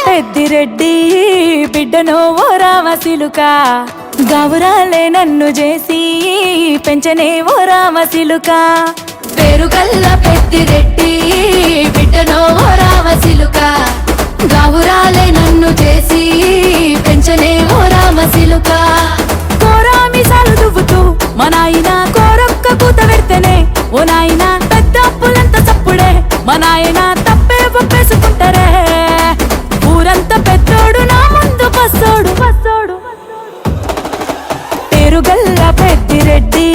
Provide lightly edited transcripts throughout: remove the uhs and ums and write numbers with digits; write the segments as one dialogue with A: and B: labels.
A: పెద్దిరెడ్డి బిడ్డనో ఓ రామసిలుక గౌరాలే నన్ను చేసి పెంచనే ఓ రామసిలుక
B: పేరుగల్ల పెద్దిరెడ్డి బిడ్డనో ఓ రామసిలుక గౌరాలే నన్ను చేసి పెంచనే ఓ రామసిలుక
A: కోరామిసాలు దువ్వుతూ మా నాయన కోరొక్క కూత పెడితేనే ఓ నాయన పెద్ద అప్పులంత చప్పుడే మా నాయన తప్పే ఒప్పేసుకుంటారే ఊరంతా పెద్దోడు నా ముందు పస్సోడు పస్సోడు పేరుగల్ల పెద్దిరెడ్డి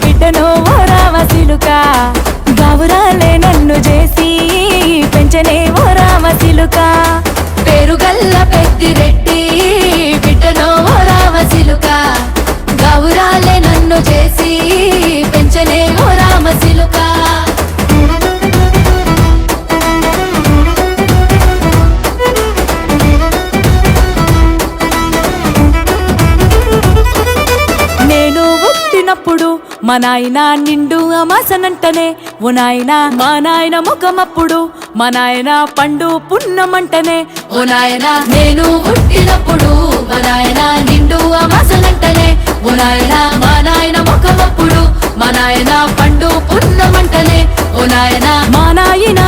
A: బిడ్డనో ఓ రామసిలుక గౌరాలే నన్ను చేసి పెంచనే ఓ రామసిలుక
B: పేరుగల్ల పెద్దిరెడ్డి బిడ్డనో ఓ రామసిలుక గౌరాలే నన్ను చేసి పెంచనే ఓ రామసిలుక
A: మా నాయన నిండు అమాసనంటనే ఓ నాయన మా నాయన ముఖమప్పుడు మా నాయన పండు పున్నమంటనే
B: ఓ నాయన నేను పుట్టినప్పుడు మా నాయన నిండు అమాసనంటనే ఓ నాయన మా నాయన ముఖమప్పుడు మా నాయన పండు పున్నమంటనే ఓ నాయన
A: మా నాయన